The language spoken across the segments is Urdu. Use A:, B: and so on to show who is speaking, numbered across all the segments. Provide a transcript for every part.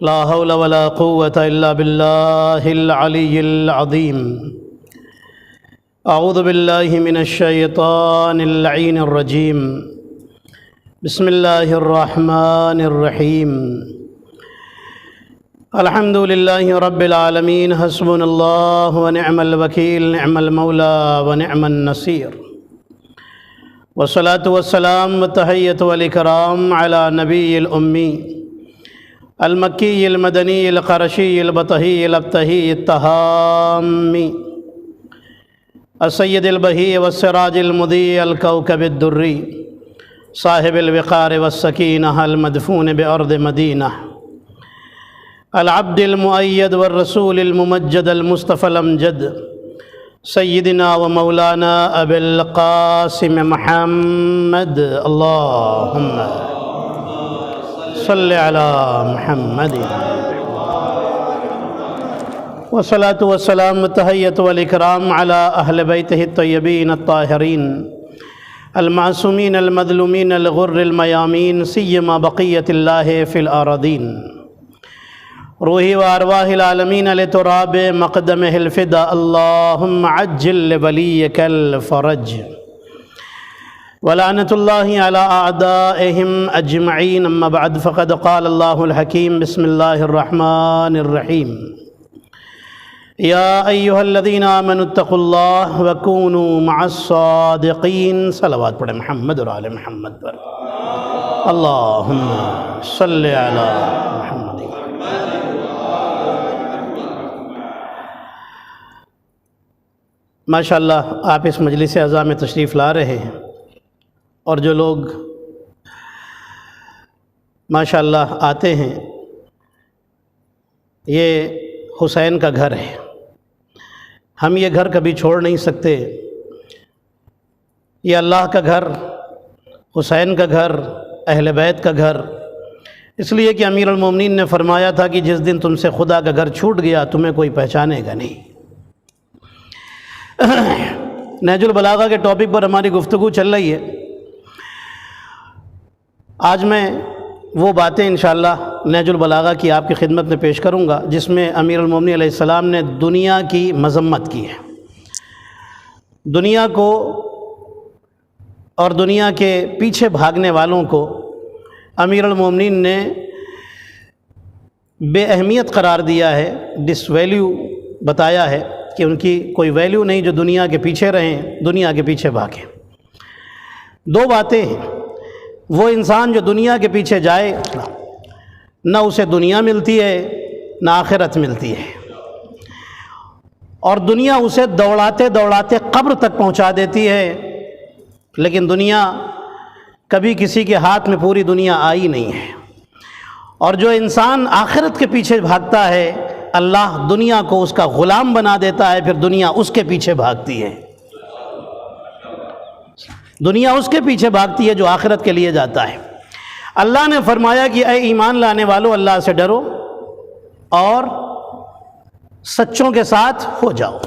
A: لا حول ولا قوة إلا بالله العلي العظيم. أعوذ بالله من الشيطان اللعين الرجيم. بسم الله الرحمن الرحيم. الحمد لله رب العالمين. حسبنا الله ونعم الوكيل، نعم المولى ونعم النصير. والصلاة والسلام والتحية والإكرام على نبي الأمي المكي المدني القرشي البطحي الابتهي التهامي السيد البهي والسراج المضيء الكوكب الدري صاحب الوقار والسكينة المدفون بأرض مدينة العبد المؤيد والرسول الممجد المصطفى الأمجد سيدنا ومولانا أبي القاسم محمد. اللهم صل على محمد. والصلاة والسلام والتحية والإكرام على أهل بيته الطيبين الطاهرين المعصومين المظلومين الغر الميامين، سيما بقية الله في الأراضين. روحي وأرواح العالمين لتراب مقدمه الفدا. اللهم عجل لوليك الفرج. ولعنة الله على أعدائهم أجمعين. أما بعد، فقد قال الله الحكيم. بسم الله الرحمن الرحيم. يا أيها الذين آمنوا اتقوا الله وكونوا مع الصادقين. صلوات پڑھیں محمد اور آل محمد پر. اللهم صل على محمد. ماشاءاللہ آپ اس مجلس اعزاء میں تشریف لا رہے ہیں، اور جو لوگ ماشاءاللہ آتے ہیں، یہ حسین کا گھر ہے. ہم یہ گھر کبھی چھوڑ نہیں سکتے. یہ اللہ کا گھر، حسین کا گھر، اہل بیت کا گھر. اس لیے کہ امیر المومنین نے فرمایا تھا کہ جس دن تم سے خدا کا گھر چھوٹ گیا تمہیں کوئی پہچانے گا نہیں. نہج البلاغہ کے ٹاپک پر ہماری گفتگو چل رہی ہے. آج میں وہ باتیں انشاءاللہ نہج البلاغہ کی آپ کی خدمت میں پیش کروں گا جس میں امیر المومنین علیہ السلام نے دنیا کی مذمت کی ہے. دنیا کو اور دنیا کے پیچھے بھاگنے والوں کو امیر المومنین نے بے اہمیت قرار دیا ہے، ڈس ویلیو بتایا ہے کہ ان کی کوئی ویلیو نہیں جو دنیا کے پیچھے رہیں، دنیا کے پیچھے بھاگیں. دو باتیں ہیں. وہ انسان جو دنیا کے پیچھے جائے نہ اسے دنیا ملتی ہے نہ آخرت ملتی ہے، اور دنیا اسے دوڑاتے دوڑاتے قبر تک پہنچا دیتی ہے. لیکن دنیا کبھی کسی کے ہاتھ میں پوری دنیا آئی نہیں ہے. اور جو انسان آخرت کے پیچھے بھاگتا ہے، اللہ دنیا کو اس کا غلام بنا دیتا ہے، پھر دنیا اس کے پیچھے بھاگتی ہے. دنیا اس کے پیچھے بھاگتی ہے جو آخرت کے لیے جاتا ہے. اللہ نے فرمایا کہ اے ایمان لانے والو، اللہ سے ڈرو اور سچوں کے ساتھ ہو جاؤ.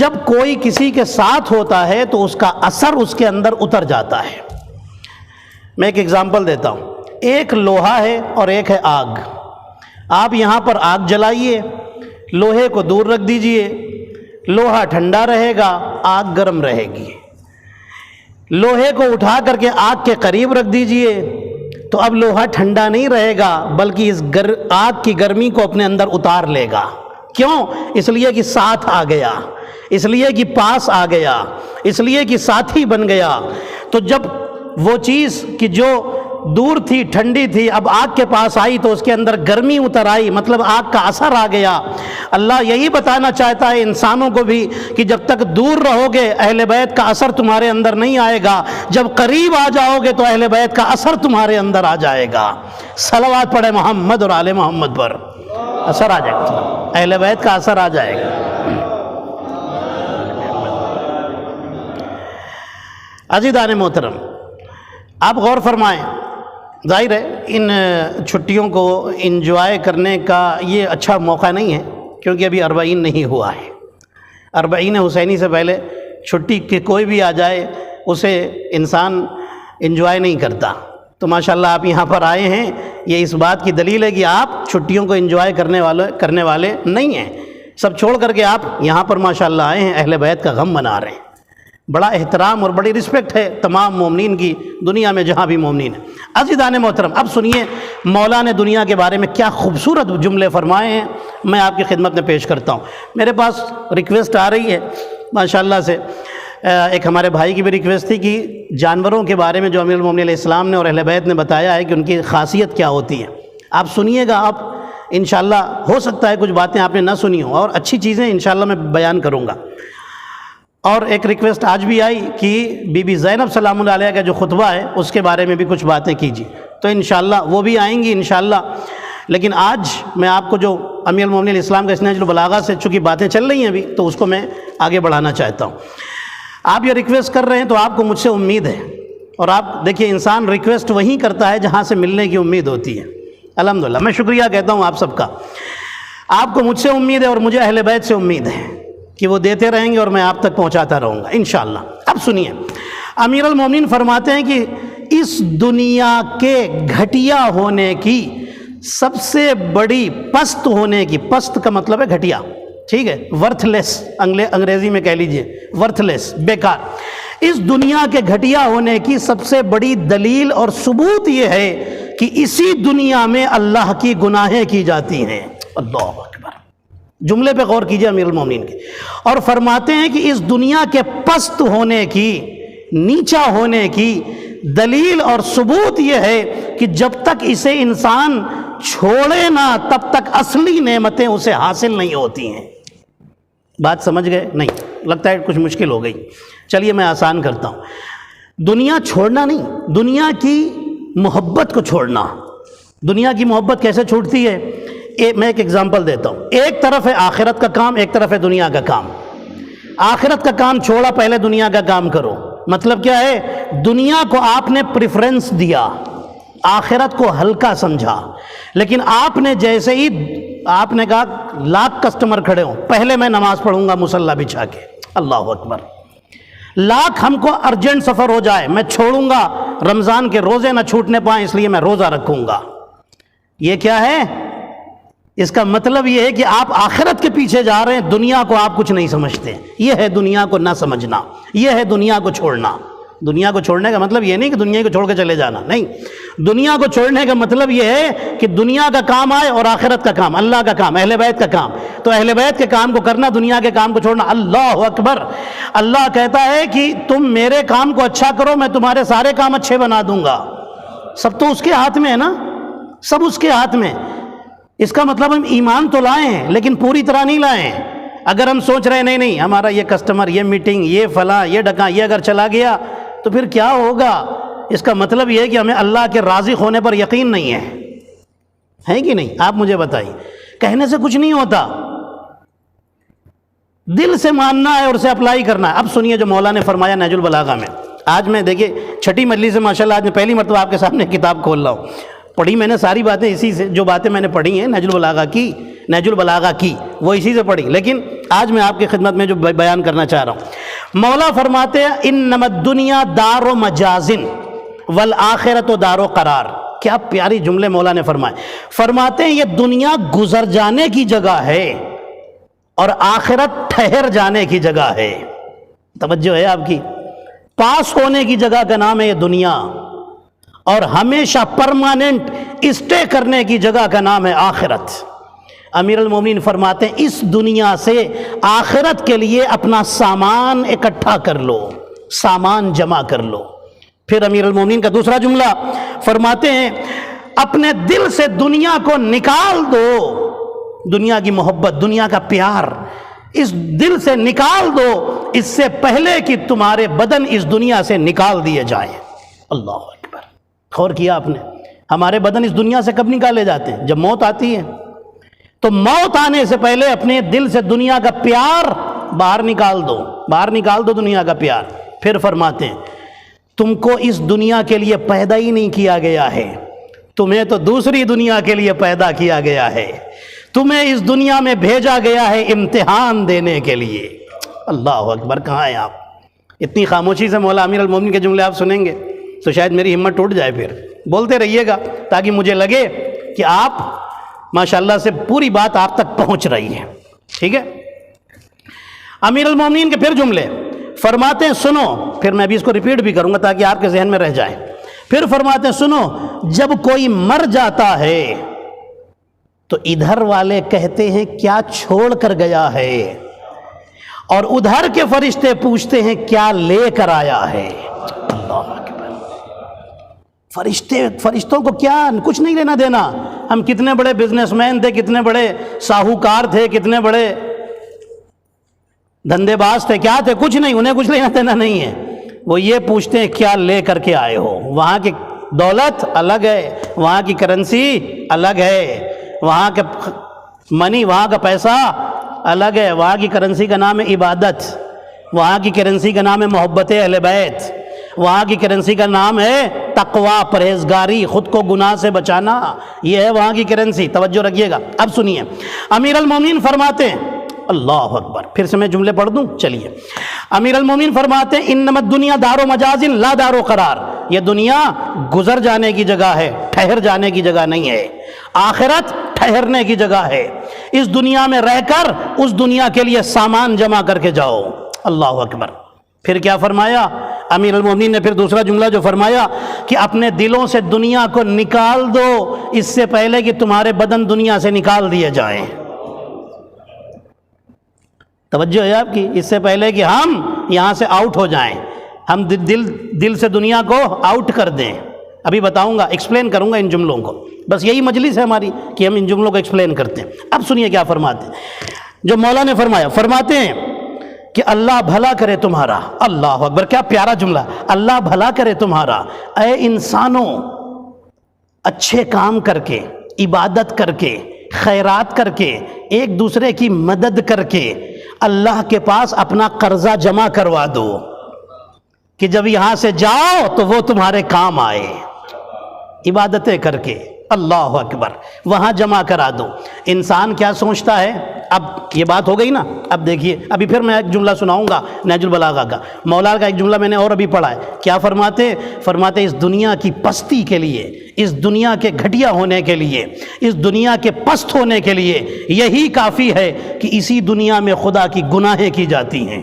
A: جب کوئی کسی کے ساتھ ہوتا ہے تو اس کا اثر اس کے اندر اتر جاتا ہے. میں ایک اگزامپل دیتا ہوں. ایک لوہا ہے اور ایک ہے آگ. آپ یہاں پر آگ جلائیے، لوہے کو دور رکھ دیجئے، لوہا ٹھنڈا رہے گا، آگ گرم رہے گی. لوہے کو اٹھا کر کے آگ کے قریب رکھ دیجئے تو اب لوہا ٹھنڈا نہیں رہے گا بلکہ اس آگ کی گرمی کو اپنے اندر اتار لے گا. کیوں؟ اس لیے کہ ساتھ آ گیا، اس لیے کہ پاس آ گیا، اس لیے کہ ساتھی بن گیا. تو جب وہ چیز کہ جو دور تھی، ٹھنڈی تھی، اب آگ کے پاس آئی تو اس کے اندر گرمی اتر آئی، مطلب آگ کا اثر آ گیا. اللہ یہی بتانا چاہتا ہے انسانوں کو بھی کہ جب تک دور رہو گے اہل بیت کا اثر تمہارے اندر نہیں آئے گا، جب قریب آ جاؤ گے تو اہل بیت کا اثر تمہارے اندر آ جائے گا. صلوات پڑھے محمد اور آل محمد پر. اثر آ جائے گا، اہل بیت کا اثر آ جائے گا. عزیزان محترم، آپ غور فرمائیں. ظاہر ہے ان چھٹیوں کو انجوائے کرنے کا یہ اچھا موقع نہیں ہے کیونکہ ابھی اربعین نہیں ہوا ہے. اربعین حسینی سے پہلے چھٹی کہ کوئی بھی آ جائے اسے انسان انجوائے نہیں کرتا. تو ماشاءاللہ آپ یہاں پر آئے ہیں، یہ اس بات کی دلیل ہے کہ آپ چھٹیوں کو انجوائے کرنے والے نہیں ہیں، سب چھوڑ کر کے آپ یہاں پر ماشاءاللہ آئے ہیں، اہل بیت کا غم منا رہے ہیں۔ بڑا احترام اور بڑی رسپیکٹ ہے تمام مومنین کی، دنیا میں جہاں بھی مومنین ہیں۔ عزیزان محترم، اب سنیے مولا نے دنیا کے بارے میں کیا خوبصورت جملے فرمائے ہیں، میں آپ کی خدمت میں پیش کرتا ہوں۔ میرے پاس ریکویسٹ آ رہی ہے ماشاءاللہ سے، ایک ہمارے بھائی کی بھی ریکویسٹ تھی کہ جانوروں کے بارے میں جو امیر المومنین علیہ السلام نے اور اہل بیت نے بتایا ہے کہ ان کی خاصیت کیا ہوتی ہے، آپ سنیے گا۔ آپ انشاءاللہ ہو سکتا ہے کچھ باتیں آپ نے نہ سنی ہوں اور اچھی چیزیں انشاءاللہ میں بیان کروں گا۔ اور ایک ریکویسٹ آج بھی آئی کہ بی بی زینب سلام اللہ علیہ کا جو خطبہ ہے اس کے بارے میں بھی کچھ باتیں کیجیے، تو انشاءاللہ وہ بھی آئیں گی انشاءاللہ۔ لیکن آج میں آپ کو جو امیر المومنین علیہ السلام کا اس نہج البلاغہ سے چونکہ باتیں چل رہی ہیں ابھی، تو اس کو میں آگے بڑھانا چاہتا ہوں۔ آپ یہ ریکویسٹ کر رہے ہیں تو آپ کو مجھ سے امید ہے، اور آپ دیکھیے انسان ریکویسٹ وہیں کرتا ہے جہاں سے ملنے کی امید ہوتی ہے۔ الحمدللہ میں شکریہ کہتا ہوں آپ سب کا۔ آپ کو مجھ سے امید ہے اور مجھے اہل بیت سے امید ہے کہ وہ دیتے رہیں گے اور میں آپ تک پہنچاتا رہوں گا انشاءاللہ۔ اب سنیے، امیر المومنین فرماتے ہیں کہ اس دنیا کے گھٹیا ہونے کی سب سے بڑی، پست ہونے کی، پست کا مطلب ہے گھٹیا، ٹھیک ہے، ورتھ لیس انگریزی میں کہہ لیجئے، ورتھ لیس، بیکار۔ اس دنیا کے گھٹیا ہونے کی سب سے بڑی دلیل اور ثبوت یہ ہے کہ اسی دنیا میں اللہ کی گناہیں کی جاتی ہیں۔ اللہ اکبر، جملے پہ غور کیجئے امیر المومنین کے، اور فرماتے ہیں کہ اس دنیا کے پست ہونے کی، نیچا ہونے کی دلیل اور ثبوت یہ ہے کہ جب تک اسے انسان چھوڑے نہ تب تک اصلی نعمتیں اسے حاصل نہیں ہوتی ہیں۔ بات سمجھ گئے؟ نہیں، لگتا ہے کچھ مشکل ہو گئی، چلیے میں آسان کرتا ہوں۔ دنیا چھوڑنا نہیں، دنیا کی محبت کو چھوڑنا۔ دنیا کی محبت کیسے چھوٹتی ہے؟ میں ایک ایگزامپل دیتا ہوں۔ ایک طرف ہے آخرت کا کام، ایک طرف ہے دنیا کا کام۔ آخرت کا کام چھوڑا، پہلے دنیا کا کام کرو۔ مطلب کیا ہے؟ دنیا کو آپ نے پریفرنس دیا، آخرت کو ہلکا سمجھا، لیکن آپ نے جیسے ہی آپ نے کہا لاکھ کسٹمر کھڑے ہوں، پہلے میں نماز پڑھوں گا مصلی بچھا کے، اللہ اکبر، لاکھ ہم کو ارجنٹ سفر ہو جائے میں چھوڑوں گا، رمضان کے روزے نہ چھوٹنے پائیں اس لیے میں روزہ رکھوں گا۔ یہ کیا ہے؟ اس کا مطلب یہ ہے کہ آپ آخرت کے پیچھے جا رہے ہیں، دنیا کو آپ کچھ نہیں سمجھتے۔ یہ ہے دنیا کو نہ سمجھنا، یہ ہے دنیا کو چھوڑنا۔ دنیا کو چھوڑنے کا مطلب یہ نہیں کہ دنیا کو چھوڑ کے چلے جانا، نہیں، دنیا کو چھوڑنے کا مطلب یہ ہے کہ دنیا کا کام آئے اور آخرت کا کام، اللہ کا کام، اہل بیت کا کام، تو اہل بیت کے کام کو کرنا، دنیا کے کام کو چھوڑنا۔ اللہ اکبر، اللہ کہتا ہے کہ تم میرے کام کو اچھا کرو، میں تمہارے سارے کام اچھے بنا دوں گا۔ سب تو اس کے ہاتھ میں ہے نا، سب اس کے ہاتھ میں۔ اس کا مطلب ہم ایمان تو لائے ہیں لیکن پوری طرح نہیں لائے ہیں۔ اگر ہم سوچ رہے نہیں نہیں ہمارا یہ کسٹمر، یہ میٹنگ، یہ فلاں، یہ ڈکا، یہ اگر چلا گیا تو پھر کیا ہوگا؟ اس کا مطلب یہ ہے کہ ہمیں اللہ کے راضی ہونے پر یقین نہیں ہے کہ نہیں؟ آپ مجھے بتائیے، کہنے سے کچھ نہیں ہوتا، دل سے ماننا ہے اور اسے اپلائی کرنا ہے۔ اب سنیے جو مولا نے فرمایا نہج البلاغہ میں۔ آج میں دیکھیے چھٹی مجلس سے ماشاءاللہ آج میں پہلی مرتبہ آپ کے سامنے کتاب کھول رہا ہوں۔ پڑھی میں نے ساری باتیں اسی سے، جو باتیں میں نے پڑھی ہیں نہج البلاغہ کی وہ اسی سے پڑھی، لیکن آج میں آپ کی خدمت میں جو بیان کرنا چاہ رہا ہوں، مولا فرماتے ہیں انما الدنیا دار مجاز والآخرۃ دار قرار۔ کیا پیاری جملے مولا نے فرمائے۔ فرماتے ہیں یہ دنیا گزر جانے کی جگہ ہے اور آخرت ٹھہر جانے کی جگہ ہے۔ توجہ ہے آپ کی؟ پاس ہونے کی جگہ کا نام ہے یہ دنیا، اور ہمیشہ پرماننٹ اسٹے کرنے کی جگہ کا نام ہے آخرت۔ امیر المومنین فرماتے ہیں اس دنیا سے آخرت کے لیے اپنا سامان اکٹھا کر لو، سامان جمع کر لو۔ پھر امیر المومنین کا دوسرا جملہ فرماتے ہیں اپنے دل سے دنیا کو نکال دو، دنیا کی محبت، دنیا کا پیار اس دل سے نکال دو اس سے پہلے کہ تمہارے بدن اس دنیا سے نکال دیے جائیں۔ اللہ اکبر، غور کیا آپ نے؟ ہمارے بدن اس دنیا سے کب نکالے جاتے ہیں؟ جب موت آتی ہے۔ تو موت آنے سے پہلے اپنے دل سے دنیا کا پیار باہر نکال دو، باہر نکال دو دنیا کا پیار۔ پھر فرماتے ہیں تم کو اس دنیا کے لیے پیدا ہی نہیں کیا گیا ہے، تمہیں تو دوسری دنیا کے لیے پیدا کیا گیا ہے، تمہیں اس دنیا میں بھیجا گیا ہے امتحان دینے کے لیے۔ اللہ اکبر، کہاں ہیں آپ؟ اتنی خاموشی سے مولا امیر المومنین کے جملے آپ سنیں گے تو شاید میری ہمت ٹوٹ جائے پھر، بولتے رہیے گا تاکہ مجھے لگے کہ آپ ماشاءاللہ سے پوری بات آپ تک پہنچ رہی ہے. ٹھیک ہے. امیر المومنین کے پھر جملے فرماتے ہیں سنو، پھر میں بھی اس کو ریپیٹ بھی کروں گا تاکہ آپ کے ذہن میں رہ جائے. پھر فرماتے ہیں سنو، جب کوئی مر جاتا ہے تو ادھر والے کہتے ہیں کیا چھوڑ کر گیا ہے، اور ادھر کے فرشتے پوچھتے ہیں کیا لے کر آیا ہے. اللہ اکبر. فرشتوں کو کیا کچھ نہیں لینا دینا. ہم کتنے بڑے بزنس مین تھے، کتنے بڑے ساہوکار تھے، کتنے بڑے دھندے باز تھے، کیا تھے، کچھ نہیں، انہیں کچھ لینا دینا نہیں ہے. وہ یہ پوچھتے ہیں کیا لے کر کے آئے ہو. وہاں کی دولت الگ ہے، وہاں کی کرنسی الگ ہے، وہاں کا منی، وہاں کا پیسہ الگ ہے. وہاں کی کرنسی کا نام ہے عبادت، وہاں کی کرنسی کا نام ہے محبت اہل بیت، وہاں کی کرنسی کا نام ہے تقوی، پرہیزگاری، خود کو گناہ سے بچانا. یہ ہے وہاں کی کرنسی. توجہ رکھیے گا. اب سنیے، امیر المومنین فرماتے ہیں، اللہ اکبر، پھر سے میں جملے پڑھ دوں. چلیے. امیر المومنین فرماتے ہیں انما الدنیا دار و مجاز لا دار و قرار. یہ دنیا گزر جانے کی جگہ ہے، ٹھہر جانے کی جگہ نہیں ہے. آخرت ٹھہرنے کی جگہ ہے. اس دنیا میں رہ کر اس دنیا کے لیے سامان جمع کر کے جاؤ. اللہ اکبر. پھر کیا فرمایا امیر المومنین نے؟ پھر دوسرا جملہ جو فرمایا کہ اپنے دلوں سے دنیا کو نکال دو اس سے پہلے کہ تمہارے بدن دنیا سے نکال دیے جائیں. توجہ ہے آپ کی؟ اس سے پہلے کہ ہم یہاں سے آؤٹ ہو جائیں، ہم دل سے دنیا کو آؤٹ کر دیں. ابھی بتاؤں گا، ایکسپلین کروں گا ان جملوں کو. بس یہی مجلس ہے ہماری کہ ہم ان جملوں کو ایکسپلین کرتے ہیں. اب سنیے کیا فرماتے ہیں. جو مولا نے فرمایا، فرماتے ہیں کہ اللہ بھلا کرے تمہارا. اللہ اکبر، کیا پیارا جملہ. اللہ بھلا کرے تمہارا. اے انسانوں، اچھے کام کر کے، عبادت کر کے، خیرات کر کے، ایک دوسرے کی مدد کر کے اللہ کے پاس اپنا قرضہ جمع کروا دو کہ جب یہاں سے جاؤ تو وہ تمہارے کام آئے. عبادتیں کر کے، اللہ اکبر، وہاں جمع کرا دو. انسان کیا سوچتا ہے؟ اب یہ بات ہو گئی نا. اب دیکھیے، ابھی پھر میں ایک جملہ سناؤں گا نہج البلاغہ کا. مولا کا ایک جملہ میں نے اور ابھی پڑھا ہے. کیا فرماتے؟ فرماتے اس دنیا کی پستی کے لیے، اس دنیا کے گھٹیا ہونے کے لیے، اس دنیا کے پست ہونے کے لیے یہی کافی ہے کہ اسی دنیا میں خدا کی گناہیں کی جاتی ہیں.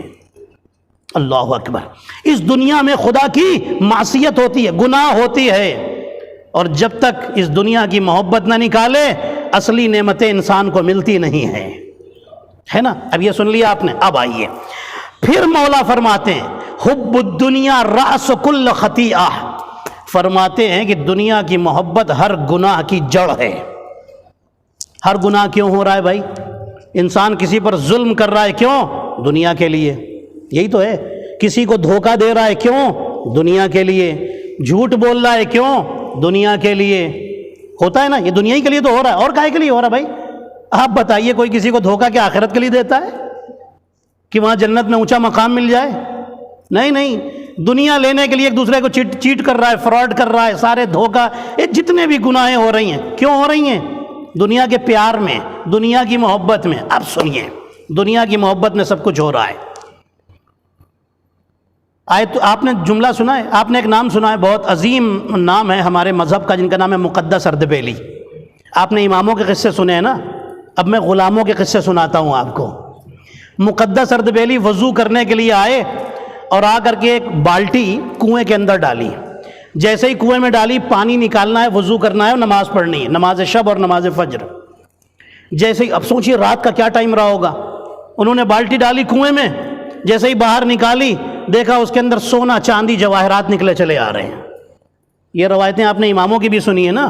A: اللہ اکبر. اس دنیا میں خدا کی معصیت ہوتی ہے، گناہ ہوتی ہے. اور جب تک اس دنیا کی محبت نہ نکالے اصلی نعمتیں انسان کو ملتی نہیں ہیں. ہے نا؟ اب یہ سن لیا آپ نے. اب آئیے، پھر مولا فرماتے ہیں حب الدنیا رأس کل خطیئہ. فرماتے ہیں کہ دنیا کی محبت ہر گناہ کی جڑ ہے. ہر گناہ کیوں ہو رہا ہے بھائی؟ انسان کسی پر ظلم کر رہا ہے، کیوں؟ دنیا کے لیے. یہی تو ہے. کسی کو دھوکہ دے رہا ہے، کیوں؟ دنیا کے لیے. جھوٹ بول رہا ہے، کیوں؟ دنیا کے لیے. ہوتا ہے نا، یہ دنیا ہی کے لیے تو ہو رہا ہے. اور کائے کے لیے ہو رہا ہے بھائی؟ آپ بتائیے، کوئی کسی کو دھوکہ کیا آخرت کے لیے دیتا ہے کہ وہاں جنت میں اونچا مقام مل جائے؟ نہیں نہیں. دنیا لینے کے لیے ایک دوسرے کو چیٹ کر رہا ہے، فراڈ کر رہا ہے، سارے دھوکہ، یہ جتنے بھی گناہیں ہو رہی ہیں کیوں ہو رہی ہیں؟ دنیا کے پیار میں، دنیا کی محبت میں. اب سنیے، دنیا کی محبت میں سب کچھ ہو رہا ہے. تو آپ نے جملہ سنا ہے، آپ نے ایک نام سنا ہے، بہت عظیم نام ہے ہمارے مذہب کا، جن کا نام ہے مقدس اردبیلی. آپ نے اماموں کے قصے سنے ہیں نا. اب میں غلاموں کے قصے سناتا ہوں آپ کو. مقدس اردبیلی وضو کرنے کے لیے آئے اور آ کر کے ایک بالٹی کنویں کے اندر ڈالی. جیسے ہی کنویں میں ڈالی، پانی نکالنا ہے، وضو کرنا ہے اور نماز پڑھنی ہے، نماز شب اور نماز فجر. جیسے ہی، اب سوچیے رات کا کیا ٹائم رہا ہوگا. انہوں نے بالٹی ڈالی کنویں میں، جیسے ہی باہر نکالی دیکھا اس کے اندر سونا چاندی جواہرات نکلے چلے آ رہے ہیں. یہ روایتیں آپ نے اماموں کی بھی سنی ہے نا،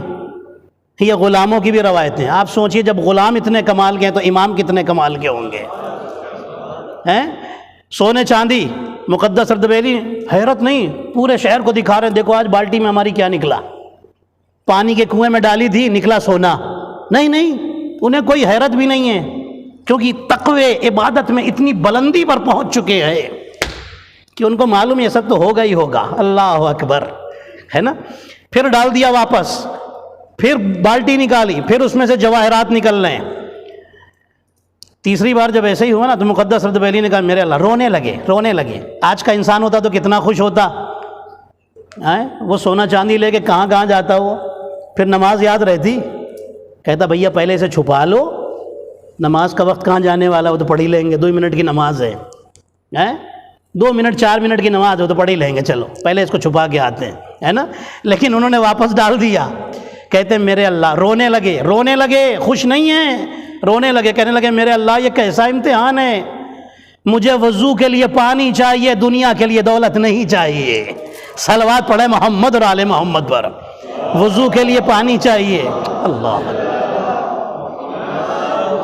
A: یہ غلاموں کی بھی روایتیں. آپ سوچئے جب غلام اتنے کمال کے ہیں تو امام کتنے کمال کے ہوں گے ہیں؟ سونے چاندی. مقدس اردبیلی حیرت نہیں، پورے شہر کو دکھا رہے ہیں، دیکھو آج بالٹی میں ہماری کیا نکلا. پانی کے کنویں میں ڈالی تھی، نکلا سونا. نہیں نہیں، انہیں کوئی حیرت بھی نہیں ہے، کیونکہ تقوی عبادت میں اتنی بلندی پر پہنچ چکے ہیں کہ ان کو معلوم یہ سب تو ہوگا ہی ہوگا. اللہ اکبر. ہے نا؟ پھر ڈال دیا واپس، پھر بالٹی نکالی، پھر اس میں سے جواہرات نکل رہے ہیں. تیسری بار جب ایسے ہی ہوا نا تو مقدس اردبیلی نے کہا میرے اللہ، رونے لگے. آج کا انسان ہوتا تو کتنا خوش ہوتا. وہ سونا چاندی لے کے کہاں کہاں جاتا وہ، پھر نماز یاد رہتی؟ کہتا بھیا پہلے اسے چھپا لو، نماز کا وقت کہاں جانے والا، وہ تو پڑھ ہی لیں گے، 2 منٹ کی نماز ہے، 2 منٹ 4 منٹ کی نماز ہے، تو پڑھ ہی لیں گے، چلو پہلے اس کو چھپا کے آتے ہیں، ہے نا. لیکن انہوں نے واپس ڈال دیا. کہتے ہیں میرے اللہ، رونے لگے، خوش نہیں ہیں، رونے لگے، کہنے لگے میرے اللہ یہ کیسا امتحان ہے، مجھے وضو کے لیے پانی چاہیے، دنیا کے لیے دولت نہیں چاہیے. صلوات پڑھے محمد اور آل محمد پر. وضو کے لیے پانی چاہیے. اللہ،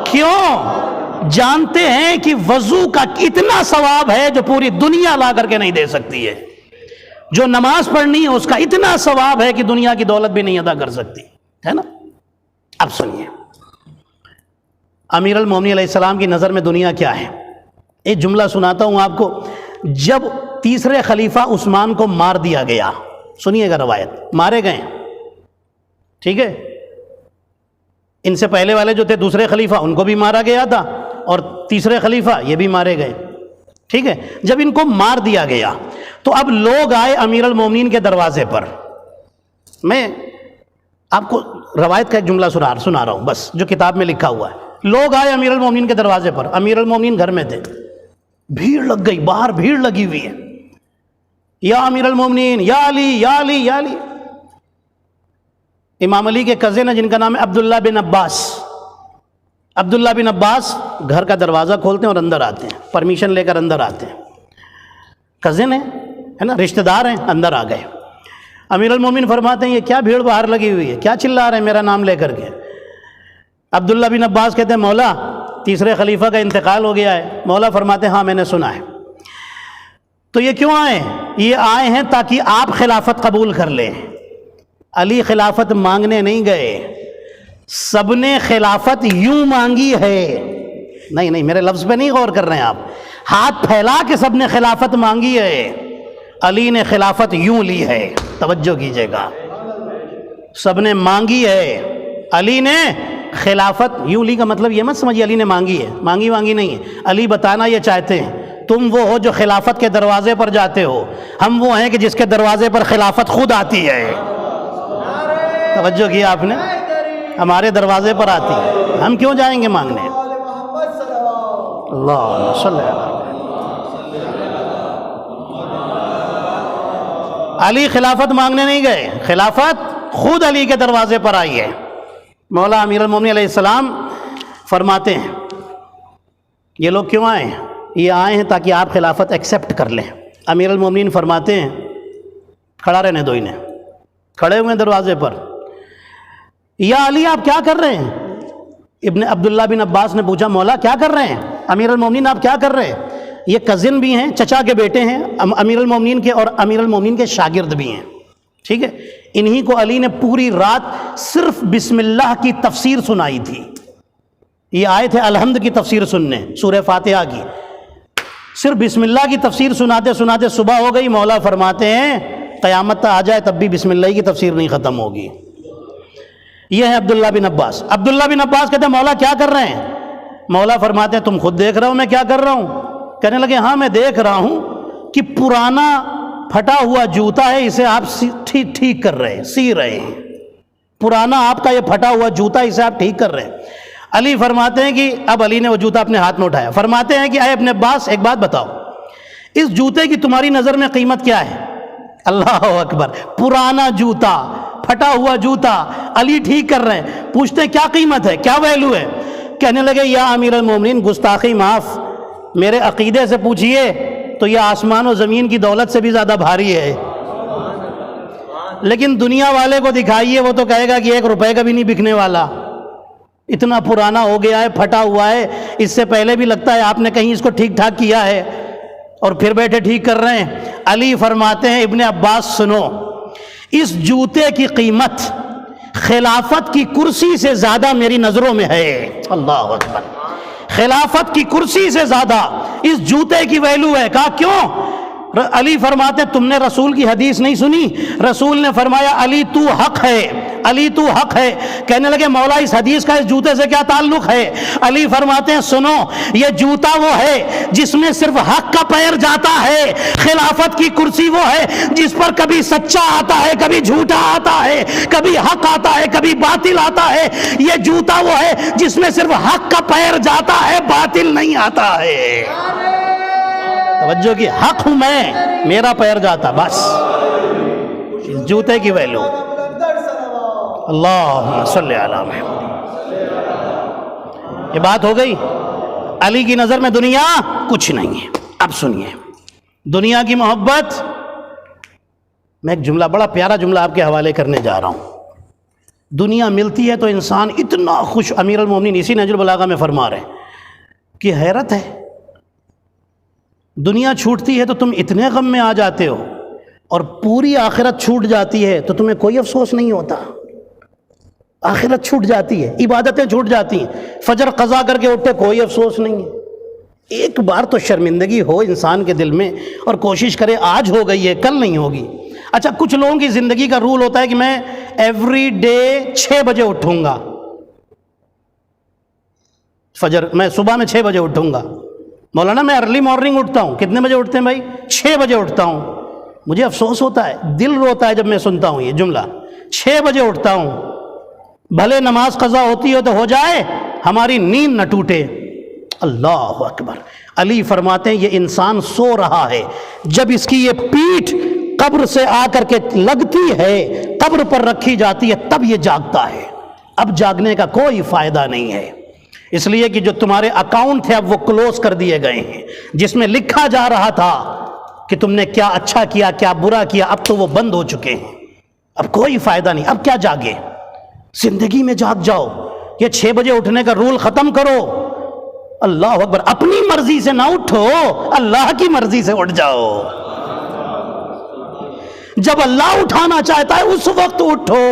A: کیوں؟ جانتے ہیں کہ وضو کا اتنا ثواب ہے جو پوری دنیا لا کر کے نہیں دے سکتی ہے. جو نماز پڑھنی ہے اس کا اتنا ثواب ہے کہ دنیا کی دولت بھی نہیں ادا کر سکتی، ہے نا. اب سنیے، امیر المومنین علیہ السلام کی نظر میں دنیا کیا ہے. ایک جملہ سناتا ہوں آپ کو. جب تیسرے خلیفہ عثمان کو مار دیا گیا، سنیے گا روایت، مارے گئے، ٹھیک ہے، ان سے پہلے والے جو تھے دوسرے خلیفہ ان کو بھی مارا گیا تھا، اور تیسرے خلیفہ یہ بھی مارے گئے، ٹھیک ہے. جب ان کو مار دیا گیا تو اب لوگ آئے امیر المومنین کے دروازے پر. میں آپ کو روایت کا ایک جملہ سنا رہا ہوں بس، جو کتاب میں لکھا ہوا ہے. لوگ آئے امیر المومنین کے دروازے پر، امیر المومنین گھر میں تھے، بھیڑ لگ گئی، باہر بھیڑ لگی ہوئی ہے، یا امیر المومنین، یا علی، یا علی، یا علی. امام علی کے کزن ہیں جن کا نام ہے عبداللہ بن عباس. عبداللہ بن عباس گھر کا دروازہ کھولتے ہیں اور اندر آتے ہیں، پرمیشن لے کر اندر آتے ہیں. کزن ہیں، ہے نا، رشتہ دار ہیں، اندر آ گئے. امیر المومنین فرماتے ہیں یہ کیا بھیڑ باہر لگی ہوئی ہے، کیا چلا رہے ہیں میرا نام لے کر کے. عبداللہ بن عباس کہتے ہیں مولا تیسرے خلیفہ کا انتقال ہو گیا ہے. مولا فرماتے ہیں ہاں میں نے سنا ہے. تو یہ کیوں آئے؟ یہ آئے ہیں تاکہ آپ خلافت قبول کر لیں. علی خلافت مانگنے نہیں گئے، سب نے خلافت یوں مانگی ہے. نہیں میرے لفظ پہ نہیں غور کر رہے ہیں آپ، ہاتھ پھیلا کے سب نے خلافت مانگی ہے. علی نے خلافت یوں لی ہے، توجہ کیجئے گا، سب نے مانگی ہے، علی نے خلافت یوں لی. کا مطلب یہ مت سمجھیے علی نے مانگی ہے، مانگی نہیں ہے. علی بتانا یہ چاہتے ہیں تم وہ ہو جو خلافت کے دروازے پر جاتے ہو، ہم وہ ہیں کہ جس کے دروازے پر خلافت خود آتی ہے. توجہ کیا آپ نے، ہمارے دروازے پر آتی ہے، ہم کیوں جائیں گے مانگنے. اللہ صلی اللہ علیہ. علی خلافت مانگنے نہیں گئے، خلافت خود علی کے دروازے پر آئی ہے. مولا امیر المومنین علیہ السلام فرماتے ہیں یہ لوگ کیوں آئے ہیں؟ یہ آئے ہیں تاکہ آپ خلافت ایکسیپٹ کر لیں. امیر المومنین فرماتے ہیں کھڑا رہنے دو انہیں. کھڑے ہوئے دروازے پر. یا علی آپ کیا کر رہے ہیں؟ ابن عبداللہ بن عباس نے پوچھا مولا کیا کر رہے ہیں؟ امیر المومنین آپ کیا کر رہے ہیں؟ یہ کزن بھی ہیں، چچا کے بیٹے ہیں امیر المومنین کے، اور امیر المومنین کے شاگرد بھی ہیں، ٹھیک ہے. انہی کو علی نے پوری رات صرف بسم اللہ کی تفسیر سنائی تھی. یہ آئے تھے الحمد کی تفسیر سننے، سورہ فاتحہ کی. صرف بسم اللہ کی تفسیر سناتے سناتے صبح ہو گئی. مولا فرماتے ہیں قیامت آ جائے تب بھی بسم اللہ کی تفسیر نہیں ختم ہوگی. یہ ہے عبداللہ بن عباس. عبداللہ بن عباس کہتے ہیں مولا کیا کر رہے ہیں؟ مولا فرماتے ہیں تم خود دیکھ رہے ہو میں کیا کر رہا ہوں. کہنے لگے ہاں میں دیکھ رہا ہوں کہ پرانا پھٹا ہوا جوتا ہے، اسے آپ ٹھیک کر رہے ہیں، سی رہے ہیں. پرانا آپ کا یہ پھٹا ہوا جوتا، اسے آپ ٹھیک کر رہے ہیں. علی فرماتے ہیں کہ اب علی نے وہ جوتا اپنے ہاتھ میں اٹھایا. فرماتے ہیں کہ اے ابن عباس ایک بات بتاؤ، اس جوتے کی تمہاری نظر میں قیمت کیا ہے؟ اللہ اکبر، پرانا جوتا، پھٹا ہوا جوتا، علی ٹھیک کر رہے ہیں. پوچھتے ہیں کیا قیمت ہے، کیا ویلو ہے؟ کہنے لگے یا امیر المومنین گستاخی معاف، میرے عقیدے سے پوچھئے تو یہ آسمان و زمین کی دولت سے بھی زیادہ بھاری ہے. لیکن دنیا والے کو دکھائیے وہ تو کہے گا کہ 1 روپے کا بھی نہیں بکنے والا، اتنا پرانا ہو گیا ہے، پھٹا ہوا ہے. اس سے پہلے بھی لگتا ہے آپ نے کہیں اس کو ٹھیک ٹھاک کیا ہے اور پھر بیٹھے ٹھیک کر رہے ہیں. علی فرماتے ہیں ابن عباس سنو، اس جوتے کی قیمت خلافت کی کرسی سے زیادہ میری نظروں میں ہے. اللہ اکبر، خلافت کی کرسی سے زیادہ اس جوتے کی ویلو ہے. کہا کیوں؟ علی فرماتے تم نے رسول کی حدیث نہیں سنی؟ رسول نے فرمایا علی تو حق ہے، علی تو حق ہے۔ کہنے لگے مولا اس حدیث کا اس جوتے سے کیا تعلق ہے؟ علی فرماتے ہیں سنو، یہ جوتا وہ ہے جس میں صرف حق کا پیر جاتا ہے، خلافت کی کرسی وہ ہے جس پر کبھی سچا آتا ہے، کبھی جھوٹا آتا ہے، کبھی حق آتا ہے، کبھی باطل آتا ہے۔ یہ جوتا وہ ہے جس میں صرف حق کا پیر جاتا ہے، باطل نہیں آتا ہے۔ توجہ کی، حق ہوں میں، میرا پیر جاتا، بس اس جوتے کی ویلو۔ اللہم صلی علی محمد۔ یہ بات ہو گئی۔ علی کی نظر میں دنیا کچھ نہیں ہے۔ اب سنیے دنیا کی محبت، میں ایک جملہ، بڑا پیارا جملہ آپ کے حوالے کرنے جا رہا ہوں۔ دنیا ملتی ہے تو انسان اتنا خوش، امیر المومنین اسی نہج البلاغہ میں فرما رہے ہیں کہ حیرت ہے، دنیا چھوٹتی ہے تو تم اتنے غم میں آ جاتے ہو، اور پوری آخرت چھوٹ جاتی ہے تو تمہیں کوئی افسوس نہیں ہوتا۔ آخرت چھوٹ جاتی ہے، عبادتیں چھوٹ جاتی ہیں، فجر قضا کر کے اٹھتے کوئی افسوس نہیں ہے۔ ایک بار تو شرمندگی ہو انسان کے دل میں اور کوشش کرے آج ہو گئی ہے کل نہیں ہوگی۔ اچھا کچھ لوگوں کی زندگی کا رول ہوتا ہے کہ میں ایوری ڈے 6 بجے اٹھوں گا، فجر میں صبح میں 6 بجے اٹھوں گا۔ مولانا میں ارلی مارننگ اٹھتا ہوں۔ کتنے بجے اٹھتے ہیں بھائی؟ 6 بجے اٹھتا ہوں۔ مجھے افسوس ہوتا ہے، دل روتا ہے جب میں سنتا ہوں یہ جملہ، 6 بجے اٹھتا ہوں، بھلے نماز قضا ہوتی ہو تو ہو جائے، ہماری نیند نہ ٹوٹے۔ اللہ اکبر۔ علی فرماتے ہیں یہ انسان سو رہا ہے، جب اس کی یہ پیٹھ قبر سے آ کر کے لگتی ہے، قبر پر رکھی جاتی ہے، تب یہ جاگتا ہے۔ اب جاگنے کا کوئی فائدہ نہیں ہے، اس لیے کہ جو تمہارے اکاؤنٹ تھے اب وہ کلوز کر دیے گئے ہیں، جس میں لکھا جا رہا تھا کہ تم نے کیا اچھا کیا کیا برا کیا، اب تو وہ بند ہو چکے ہیں، اب کوئی فائدہ نہیں۔ اب کیا جاگے؟ زندگی میں جاگ جاؤ، یہ 6 بجے اٹھنے کا رول ختم کرو۔ اللہ اکبر۔ اپنی مرضی سے نہ اٹھو، اللہ کی مرضی سے اٹھ جاؤ۔ جب اللہ اٹھانا چاہتا ہے اس وقت اٹھو،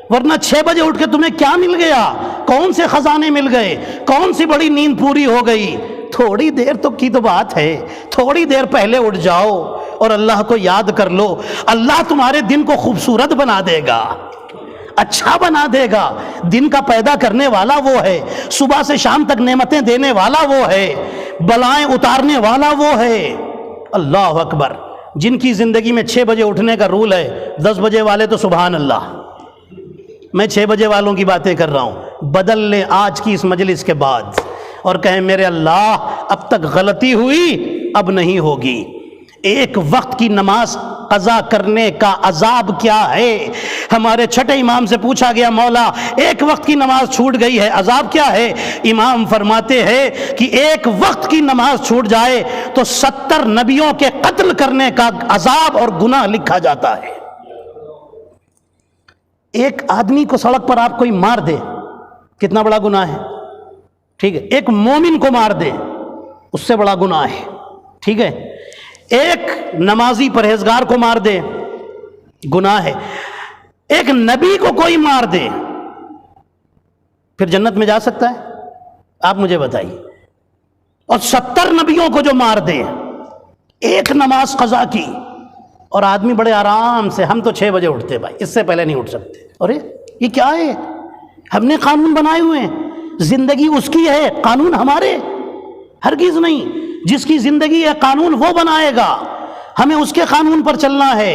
A: ورنہ 6 بجے اٹھ کے تمہیں کیا مل گیا؟ کون سے خزانے مل گئے؟ کون سی بڑی نیند پوری ہو گئی؟ تھوڑی دیر تو کی تو بات ہے، تھوڑی دیر پہلے اٹھ جاؤ اور اللہ کو یاد کر لو۔ اللہ تمہارے دن کو خوبصورت بنا دے گا، اچھا بنا دے گا۔ دن کا پیدا کرنے والا وہ ہے، صبح سے شام تک نعمتیں دینے والا وہ ہے، بلائیں اتارنے والا وہ ہے۔ اللہ اکبر۔ جن کی زندگی میں 6 بجے اٹھنے کا رول ہے، 10 بجے والے تو سبحان اللہ، میں 6 بجے والوں کی باتیں کر رہا ہوں، بدل لیں آج کی اس مجلس کے بعد اور کہیں میرے اللہ اب تک غلطی ہوئی اب نہیں ہوگی۔ ایک وقت کی نماز قضا کرنے کا عذاب کیا ہے؟ ہمارے چھٹے امام سے پوچھا گیا مولا ایک وقت کی نماز چھوٹ گئی ہے، عذاب کیا ہے؟ امام فرماتے ہیں کہ ایک وقت کی نماز چھوٹ جائے تو 70 نبیوں کے قتل کرنے کا عذاب اور گناہ لکھا جاتا ہے۔ ایک آدمی کو سڑک پر آپ کوئی مار دے، کتنا بڑا گناہ ہے؟ ٹھیک ہے، ایک مومن کو مار دے، اس سے بڑا گناہ ہے، ٹھیک ہے۔ ایک نمازی پرہیزگار کو مار دے، گناہ ہے۔ ایک نبی کو کوئی مار دے، پھر جنت میں جا سکتا ہے؟ آپ مجھے بتائیے۔ اور 70 نبیوں کو جو مار دے ایک نماز قضا کی، اور آدمی بڑے آرام سے، ہم تو 6 بجے اٹھتے بھائی، اس سے پہلے نہیں اٹھ سکتے۔ ارے یہ کیا ہے؟ ہم نے قانون بنائے ہوئے ہیں، زندگی اس کی ہے، قانون ہمارے؟ ہرگز نہیں۔ جس کی زندگی ہے قانون وہ بنائے گا، ہمیں اس کے قانون پر چلنا ہے،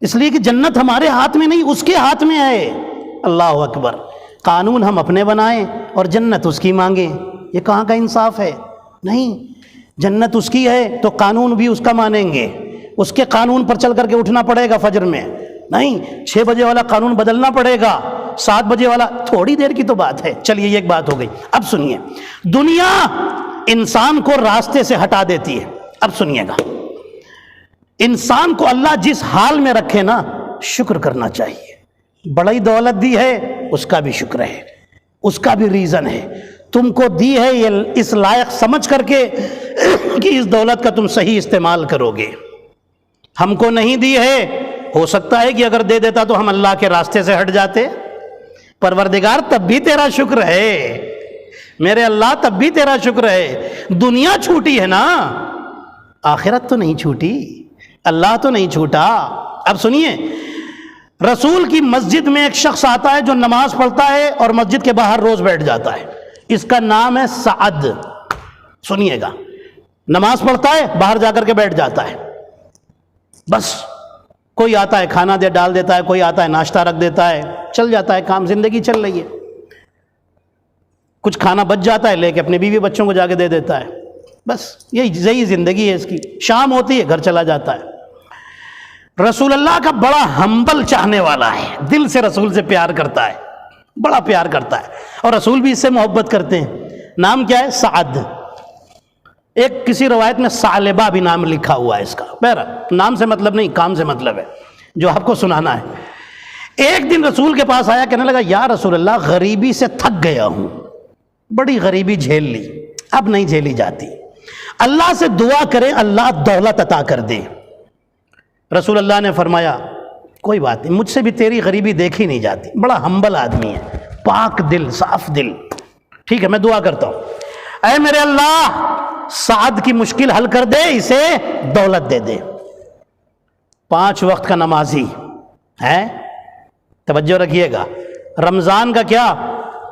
A: اس لیے کہ جنت ہمارے ہاتھ میں نہیں اس کے ہاتھ میں ہے۔ اللہ اکبر۔ قانون ہم اپنے بنائیں اور جنت اس کی مانگیں، یہ کہاں کا انصاف ہے؟ نہیں، جنت اس کی ہے تو قانون بھی اس کا مانیں گے، اس کے قانون پر چل کر کے اٹھنا پڑے گا فجر میں، نہیں 6 بجے والا قانون بدلنا پڑے گا، 7 بجے والا تھوڑی دیر کی تو بات ہے۔ چلیے یہ ایک بات ہو گئی۔ اب سنیے، دنیا انسان کو راستے سے ہٹا دیتی ہے۔ اب سنیے گا، انسان کو اللہ جس حال میں رکھے نا، شکر کرنا چاہیے۔ بڑی دولت دی ہے، اس کا بھی شکر ہے، اس کا بھی ریزن ہے۔ تم کو دی ہے یہ اس لائق سمجھ کر کے کہ اس دولت کا تم صحیح استعمال کرو گے۔ ہم کو نہیں دی ہے، ہو سکتا ہے کہ اگر دے دیتا تو ہم اللہ کے راستے سے ہٹ جاتے۔ پروردگار تب بھی تیرا شکر ہے، میرے اللہ تب بھی تیرا شکر ہے۔ دنیا چھوٹی ہے نا، آخرت تو نہیں چھوٹی، اللہ تو نہیں چھوٹا۔ اب سنیے، رسول کی مسجد میں ایک شخص آتا ہے جو نماز پڑھتا ہے اور مسجد کے باہر روز بیٹھ جاتا ہے، اس کا نام ہے سعد۔ سنیے گا، نماز پڑھتا ہے، باہر جا کر کے بیٹھ جاتا ہے، بس کوئی آتا ہے کھانا ڈال دیتا ہے، کوئی آتا ہے ناشتہ رکھ دیتا ہے، چل جاتا ہے کام، زندگی چل رہی ہے۔ کچھ کھانا بچ جاتا ہے، لے کے اپنے بیوی بچوں کو جا کے دے دیتا ہے، بس یہی زندگی ہے اس کی۔ شام ہوتی ہے، گھر چلا جاتا ہے۔ رسول اللہ کا بڑا ہمبل چاہنے والا ہے، دل سے رسول سے پیار کرتا ہے، بڑا پیار کرتا ہے، اور رسول بھی اس سے محبت کرتے ہیں۔ نام کیا ہے؟ سعد۔ ایک کسی روایت میں ثعلبہ بھی نام لکھا ہوا ہے اس کا، بہرحال نام سے مطلب نہیں، کام سے مطلب ہے جو آپ کو سنانا ہے۔ ایک دن رسول کے پاس آیا، کہنے لگا یا رسول اللہ، غریبی سے تھک گیا ہوں، بڑی غریبی جھیل لی، اب نہیں جھیلی جاتی، اللہ سے دعا کریں اللہ دولت عطا کر دے۔ رسول اللہ نے فرمایا کوئی بات نہیں، مجھ سے بھی تیری غریبی دیکھی نہیں جاتی، بڑا ہمبل آدمی ہے، پاک دل، صاف دل، ٹھیک ہے میں دعا کرتا ہوں، اے میرے اللہ سعد کی مشکل حل کر دے، اسے دولت دے دے۔ 5 وقت کا نمازی ہے، توجہ رکھیے گا۔ رمضان کا کیا،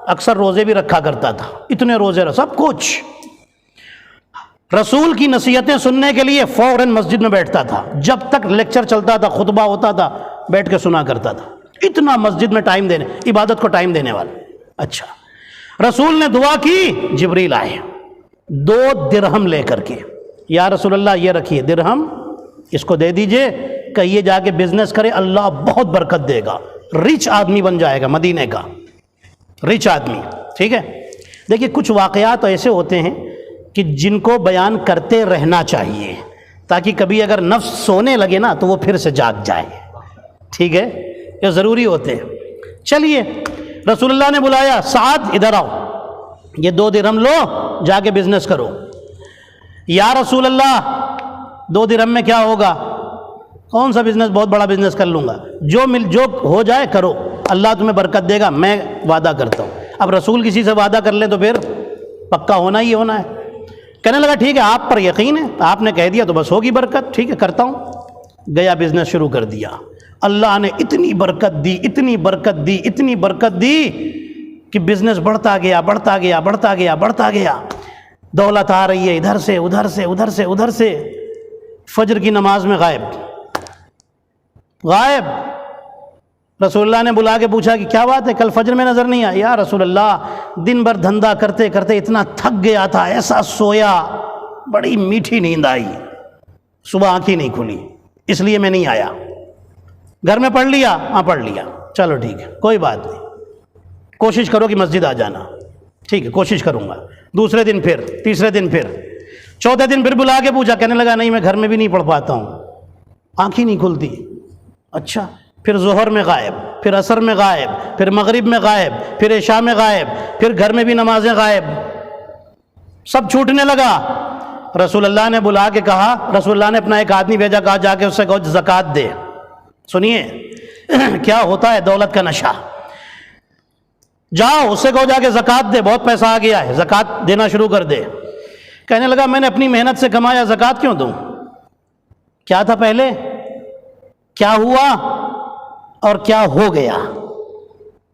A: اکثر روزے بھی رکھا کرتا تھا، اتنے روزے سب کچھ۔ رسول کی نصیحتیں سننے کے لیے فوراً مسجد میں بیٹھتا تھا، جب تک لیکچر چلتا تھا، خطبہ ہوتا تھا، بیٹھ کے سنا کرتا تھا، اتنا مسجد میں ٹائم دینے، عبادت کو ٹائم دینے والا۔ اچھا، رسول نے دعا کی، جبریل آئے 2 درہم لے کر کے، یا رسول اللہ یہ رکھیے درہم، اس کو دے دیجئے، کہیے جا کے بزنس کرے، اللہ بہت برکت دے گا، رچ آدمی بن جائے گا، مدینے کا رچ آدمی، ٹھیک ہے۔ دیکھیے کچھ واقعات ایسے ہوتے ہیں کہ جن کو بیان کرتے رہنا چاہیے، تاکہ کبھی اگر نفس سونے لگے نا تو وہ پھر سے جاگ جائے، ٹھیک ہے، یہ ضروری ہوتے ہیں۔ چلیے رسول اللہ نے بلایا، سعد ادھر آؤ، یہ 2 درہم لو، جا کے بزنس کرو۔ یا رسول اللہ 2 درہم میں کیا ہوگا، کون سا بزنس، بہت بڑا بزنس کر لوں گا، جو ہو جائے کرو، اللہ تمہیں برکت دے گا، میں وعدہ کرتا ہوں۔ اب رسول کسی سے وعدہ کر لیں تو پھر پکا ہونا ہی ہونا ہے۔ کہنے لگا ٹھیک ہے، آپ پر یقین ہے، آپ نے کہہ دیا تو بس ہوگی برکت، ٹھیک ہے کرتا ہوں۔ گیا بزنس شروع کر دیا، اللہ نے اتنی برکت دی، اتنی برکت دی، اتنی برکت دی کہ بزنس بڑھتا گیا، بڑھتا گیا، بڑھتا گیا، بڑھتا گیا، دولت آ رہی ہے ادھر سے ادھر سے ادھر سے ادھر سے۔ فجر کی نماز میں غائب۔ رسول اللہ نے بلا کے پوچھا کہ کیا بات ہے، کل فجر میں نظر نہیں آیا؟ یا رسول اللہ دن بھر دھندا کرتے کرتے اتنا تھک گیا تھا، ایسا سویا، بڑی میٹھی نیند آئی، صبح آنکھ ہی نہیں کھلی، اس لیے میں نہیں آیا۔ گھر میں پڑھ لیا؟ ہاں پڑھ لیا، چلو ٹھیک ہے کوئی بات نہیں، کوشش کرو کہ مسجد آ جانا، ٹھیک ہے کوشش کروں گا۔ دوسرے دن پھر، تیسرے دن پھر، چوتھے دن پھر بلا کے پوچھا، کہنے لگا نہیں میں گھر میں بھی نہیں پڑھ پاتا ہوں، آنکھ ہی نہیں کھلتی۔ اچھا، پھر ظہر میں غائب، پھر عصر میں غائب، پھر مغرب میں غائب، پھر عشاء میں غائب، پھر گھر میں بھی نمازیں غائب، سب چھوٹنے لگا۔ رسول اللہ نے بلا کے کہا، رسول اللہ نے اپنا ایک آدمی بھیجا، کہا جا کے اس سے کہو زکوٰۃ دے۔ سنیے کیا ہوتا ہے دولت کا نشہ، جاؤ اس سے کہو جا کے زکوٰۃ دے، بہت پیسہ آ گیا ہے، زکوٰۃ دینا شروع کر دے۔ کہنے لگا میں نے اپنی محنت سے کمایا، زکوٰۃ کیوں دوں؟ کیا تھا پہلے، کیا ہوا اور کیا ہو گیا،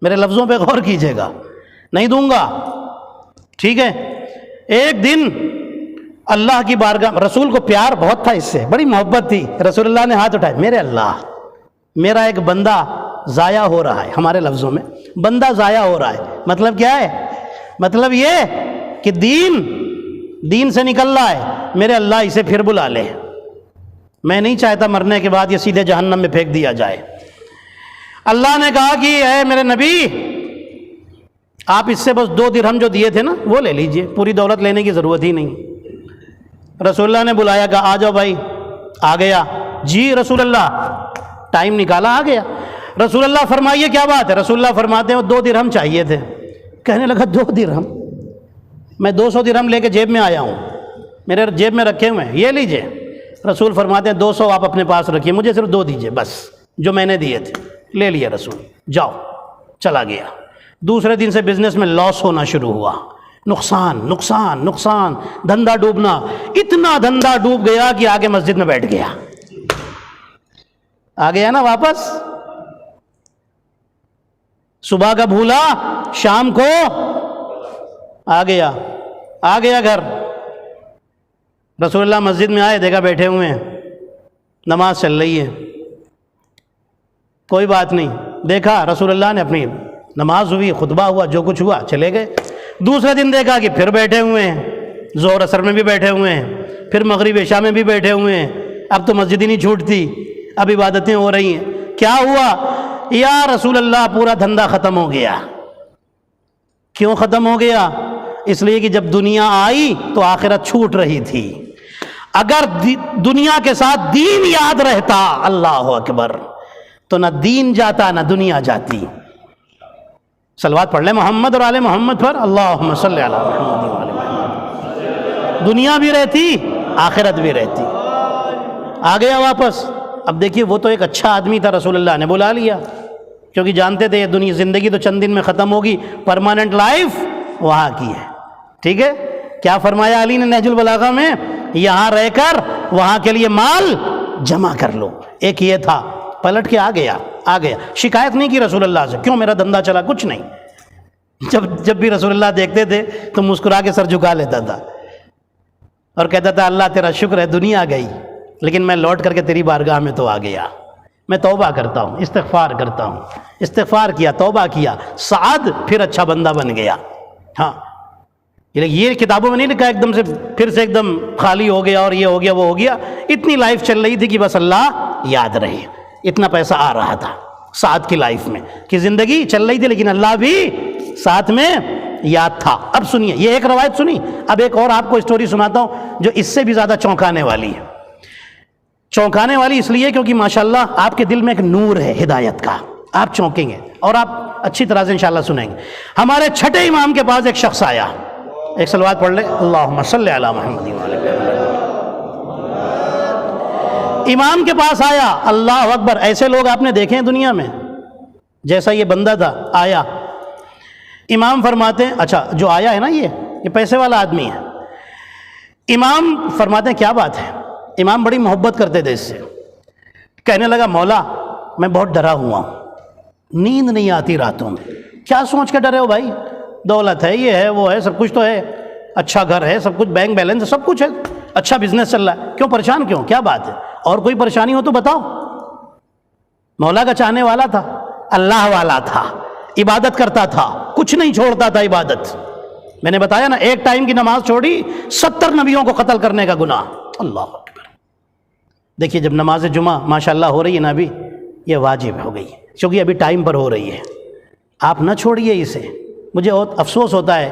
A: میرے لفظوں پہ غور کیجئے گا، نہیں دوں گا، ٹھیک ہے۔ ایک دن اللہ کی بارگاہ، رسول کو پیار بہت تھا اس سے، بڑی محبت تھی، رسول اللہ نے ہاتھ اٹھائے، میرے اللہ میرا ایک بندہ ضائع ہو رہا ہے، ہمارے لفظوں میں بندہ ضائع ہو رہا ہے، مطلب کیا ہے، مطلب یہ کہ دین سے نکل رہا ہے، میرے اللہ اسے پھر بلا لے، میں نہیں چاہتا مرنے کے بعد یہ سیدھے جہنم میں پھینک دیا جائے۔ اللہ نے کہا کہ اے میرے نبی آپ اس سے بس 2 درہم جو دیے تھے نا وہ لے لیجئے، پوری دولت لینے کی ضرورت ہی نہیں۔ رسول اللہ نے بلایا، کہا آ جاؤ بھائی، آ گیا، جی رسول اللہ، ٹائم نکالا، آ گیا۔ رسول اللہ فرمائیے کیا بات ہے؟ رسول اللہ فرماتے ہیں 2 درہم چاہیے تھے۔ کہنے لگا 2 درہم، میں 200 درہم لے کے جیب میں آیا ہوں، میرے جیب میں رکھے ہوئے ہیں، یہ لیجئے۔ رسول فرماتے ہیں 200 آپ اپنے پاس رکھیے، مجھے صرف 2 دیجئے بس، جو میں نے دیے تھے۔ لے لیا رسول، جاؤ، چلا گیا۔ دوسرے دن سے بزنس میں لاس ہونا شروع ہوا، نقصان نقصان نقصان، دھندا ڈوبنا، اتنا دھندا ڈوب گیا کہ آگے مسجد میں بیٹھ گیا، آ گیا نا واپس، صبح کا بھولا شام کو آ گیا گھر۔ رسول اللہ مسجد میں آئے، دیکھا بیٹھے ہوئے ہیں، نماز چل رہی ہے، کوئی بات نہیں، دیکھا رسول اللہ نے اپنی نماز ہوئی، خطبہ ہوا، جو کچھ ہوا، چلے گئے۔ دوسرے دن دیکھا کہ پھر بیٹھے ہوئے ہیں، ظہر اثر میں بھی بیٹھے ہوئے ہیں، پھر مغرب عشاء میں بھی بیٹھے ہوئے ہیں، اب تو مسجد ہی نہیں چھوٹتی، اب عبادتیں ہو رہی ہیں۔ کیا ہوا؟ یا رسول اللہ پورا دھندا ختم ہو گیا۔ کیوں ختم ہو گیا؟ اس لیے کہ جب دنیا آئی تو آخرت چھوٹ رہی تھی۔ اگر دنیا کے ساتھ دین یاد رہتا، اللہ اکبر، تو نہ دین جاتا نہ دنیا جاتی۔ صلوات پڑھ لیں محمد اور آل محمد پر، اللہم صلی علی محمد و آل محمد۔ دنیا بھی رہتی، آخرت بھی رہتی۔ آ گیا واپس۔ اب دیکھیے وہ تو ایک اچھا آدمی تھا، رسول اللہ نے بلا لیا، کیونکہ جانتے تھے یہ دنیا زندگی تو چند دن میں ختم ہوگی، پرماننٹ لائف وہاں کی ہے۔ ٹھیک ہے، کیا فرمایا علی نے نہج البلاغہ میں؟ یہاں رہ کر وہاں کے لیے مال جمع کر لو۔ ایک یہ تھا، پلٹ کے آ گیا۔ شکایت نہیں کی رسول اللہ سے، کیوں میرا دھندا چلا، کچھ نہیں۔ جب بھی رسول اللہ دیکھتے تھے تو مسکرا کے سر جھکا لیتا تھا اور کہتا تھا اللہ تیرا شکر ہے، دنیا گئی لیکن میں لوٹ کر کے تیری بارگاہ میں تو آ گیا، میں توبہ کرتا ہوں، استغفار کرتا ہوں۔ استغفار کیا، توبہ کیا، سعد پھر اچھا بندہ بن گیا۔ ہاں، یہ کتابوں میں نہیں لکھا ایک دم سے پھر سے ایک دم خالی ہو گیا اور یہ ہو گیا وہ ہو گیا۔ اتنی لائف چل رہی تھی کہ بس اللہ یاد رہے، اتنا پیسہ آ رہا تھا سعد کی لائف میں کہ زندگی چل رہی تھی لیکن اللہ بھی ساتھ میں یاد تھا۔ اب سنیے، یہ ایک روایت سنی، اب ایک اور آپ کو اسٹوری سناتا ہوں جو اس سے بھی زیادہ چونکانے والی ہے۔ چونکانے والی اس لیے کیونکہ ماشاءاللہ آپ کے دل میں ایک نور ہے ہدایت کا، آپ چونکیں گے اور آپ اچھی طرح سے انشاءاللہ سنیں گے۔ ہمارے چھٹے امام کے پاس ایک شخص آیا، ایک صلوات پڑھ لے، اللہم صلی علی محمد و آل محمد۔ امام کے پاس آیا، اللہ اکبر، ایسے لوگ آپ نے دیکھے ہیں دنیا میں؟ جیسا یہ بندہ تھا، آیا، امام فرماتے ہیں، اچھا جو آیا ہے نا یہ پیسے والا آدمی ہے۔ امام فرماتے ہیں کیا بات ہے؟ امام بڑی محبت کرتے تھے اس سے۔ کہنے لگا مولا میں بہت ڈرا ہوا ہوں، نیند نہیں آتی راتوں میں۔ کیا سوچ کے ڈرے ہو بھائی؟ دولت ہے، یہ ہے وہ ہے، سب کچھ تو ہے، اچھا گھر ہے، سب کچھ بینک بیلنس ہے، سب کچھ ہے، اچھا بزنس چل رہا ہے، کیوں پریشان کیوں؟ کیا بات ہے؟ اور کوئی پریشانی ہو تو بتاؤ۔ مولا کا چاہنے والا تھا، اللہ والا تھا، عبادت کرتا تھا، کچھ نہیں چھوڑتا تھا عبادت۔ میں نے بتایا نا، ایک ٹائم کی نماز چھوڑی 70 نبیوں کو قتل کرنے کا گناہ۔ اللہ اکبر۔ دیکھیے جب نماز جمعہ ماشاءاللہ ہو رہی ہے نا، ابھی یہ واجب ہو گئی کیونکہ ابھی ٹائم پر ہو رہی ہے، آپ نہ چھوڑیے اسے۔ مجھے بہت افسوس ہوتا ہے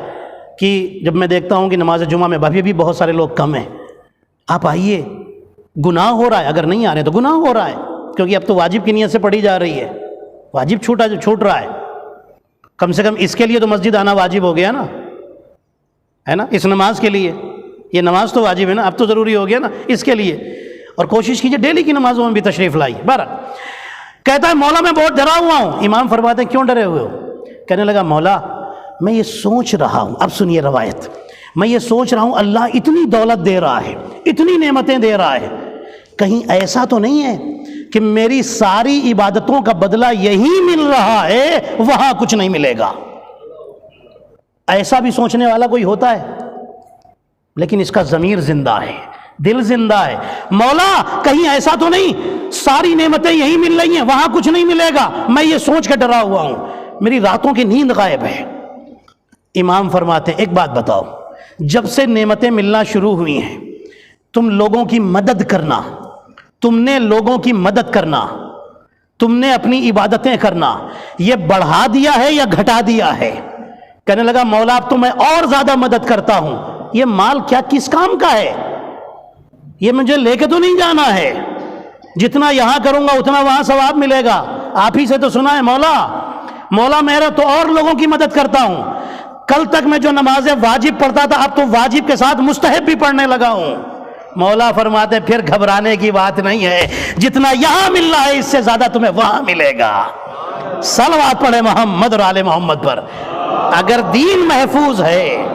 A: کہ جب میں دیکھتا ہوں کہ نماز جمعہ میں ابھی بھی بہت سارے لوگ کم ہیں۔ آپ آئیے، گناہ ہو رہا ہے، اگر نہیں آ رہے تو گناہ ہو رہا ہے، کیونکہ اب تو واجب کی نیت سے پڑھی جا رہی ہے، واجب چھوٹ رہا ہے۔ کم سے کم اس کے لیے تو مسجد آنا واجب ہو گیا نا، ہے نا، اس نماز کے لیے، یہ نماز تو واجب ہے نا، اب تو ضروری ہو گیا نا اس کے لیے۔ اور کوشش کیجئے ڈیلی کی نمازوں میں بھی تشریف لائیے۔ بہرحال کہتا ہے مولا میں بہت ڈرا ہوا ہوں۔ امام فرماتے ہیں کیوں ڈرے ہوئے ہو؟ کہنے لگا مولا میں یہ سوچ رہا ہوں، اب سنیے روایت، میں یہ سوچ رہا ہوں اللہ اتنی دولت دے رہا ہے، اتنی نعمتیں دے رہا ہے، کہیں ایسا تو نہیں ہے کہ میری ساری عبادتوں کا بدلہ یہی مل رہا ہے، وہاں کچھ نہیں ملے گا؟ ایسا بھی سوچنے والا کوئی ہوتا ہے؟ لیکن اس کا ضمیر زندہ ہے، دل زندہ ہے۔ مولا کہیں ایسا تو نہیں ساری نعمتیں یہی مل رہی ہیں، وہاں کچھ نہیں ملے گا؟ میں یہ سوچ کے ڈرا ہوا ہوں، میری راتوں کی نیند غائب ہے۔ امام فرماتے ہیں ایک بات بتاؤ، جب سے نعمتیں ملنا شروع ہوئی ہیں تم لوگوں کی مدد کرنا، تم نے لوگوں کی مدد کرنا، تم نے اپنی عبادتیں کرنا، یہ بڑھا دیا ہے یا گھٹا دیا ہے؟ کہنے لگا مولا اب تو میں اور زیادہ مدد کرتا ہوں۔ یہ مال کیا کس کام کا ہے؟ یہ مجھے لے کے تو نہیں جانا ہے، جتنا یہاں کروں گا اتنا وہاں ثواب ملے گا۔ آپ ہی سے تو سنا ہے مولا میرا تو اور لوگوں کی مدد کرتا ہوں۔ کل تک میں جو نمازیں واجب پڑھتا تھا اب تو واجب کے ساتھ مستحب بھی پڑھنے لگا ہوں۔ مولا فرماتے پھر گھبرانے کی بات نہیں ہے، جتنا یہاں مل رہا ہے اس سے زیادہ تمہیں وہاں ملے گا۔ صلوات پڑھے محمد اور آل محمد پر۔ اگر دین محفوظ ہے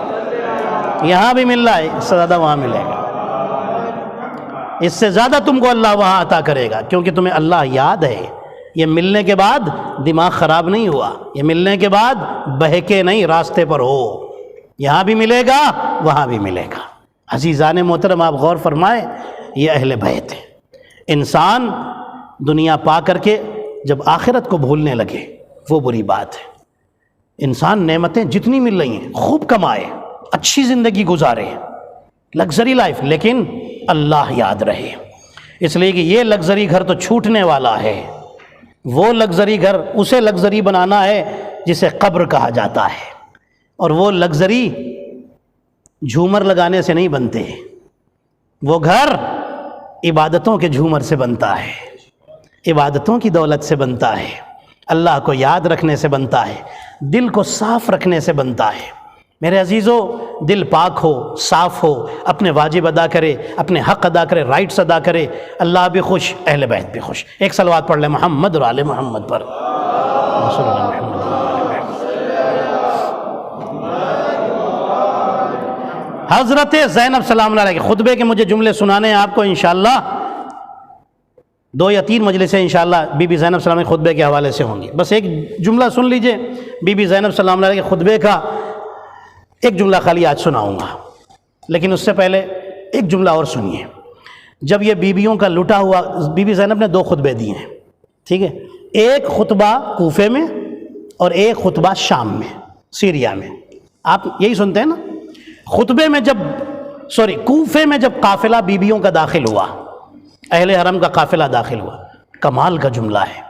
A: یہاں بھی مل رہا ہے، اس سے زیادہ وہاں ملے گا، اس سے زیادہ تم کو اللہ وہاں عطا کرے گا، کیونکہ تمہیں اللہ یاد ہے۔ یہ ملنے کے بعد دماغ خراب نہیں ہوا، یہ ملنے کے بعد بہکے نہیں، راستے پر ہو، یہاں بھی ملے گا وہاں بھی ملے گا۔ عزیزان محترم، آپ غور فرمائیں، یہ اہل بیت ہے۔ انسان دنیا پا کر کے جب آخرت کو بھولنے لگے وہ بری بات ہے۔ انسان نعمتیں جتنی مل رہی ہیں خوب کمائے، اچھی زندگی گزارے، لگزری لائف، لیکن اللہ یاد رہے، اس لیے کہ یہ لگزری گھر تو چھوٹنے والا ہے۔ وہ لگزری گھر اسے لگزری بنانا ہے جسے قبر کہا جاتا ہے، اور وہ لگزری جھومر لگانے سے نہیں بنتے، وہ گھر عبادتوں کے جھومر سے بنتا ہے، عبادتوں کی دولت سے بنتا ہے، اللہ کو یاد رکھنے سے بنتا ہے، دل کو صاف رکھنے سے بنتا ہے۔ میرے عزیزو، دل پاک ہو، صاف ہو، اپنے واجب ادا کرے، اپنے حق ادا کرے، رائٹس ادا کرے، اللہ بھی خوش، اہل بیت بھی خوش۔ ایک صلوات پڑھ لیں محمد اور آل محمد پر۔ حضرت زینب سلام اللہ علیہ کے خطبے کے مجھے جملے سنانے ہیں آپ کو انشاءاللہ، 2 یا 3 مجلسیں انشاءاللہ بی بی زینب سلام کے خطبے کے حوالے سے ہوں گی۔ بس ایک جملہ سن لیجئے بی بی زینب سلام اللہ علیہ کے خطبے کا، ایک جملہ خالی آج سناؤں گا، لیکن اس سے پہلے ایک جملہ اور سنیے۔ جب یہ بیویوں کا لٹا ہوا، بی بی زینب نے 2 خطبے دیے ہیں، ٹھیک ہے، ایک خطبہ کوفے میں اور ایک خطبہ شام میں، سیریا میں۔ آپ یہی سنتے ہیں نا، خطبے میں جب کوفے میں جب قافلہ بیویوں کا داخل ہوا، اہل حرم کا قافلہ داخل ہوا، کمال کا جملہ ہے،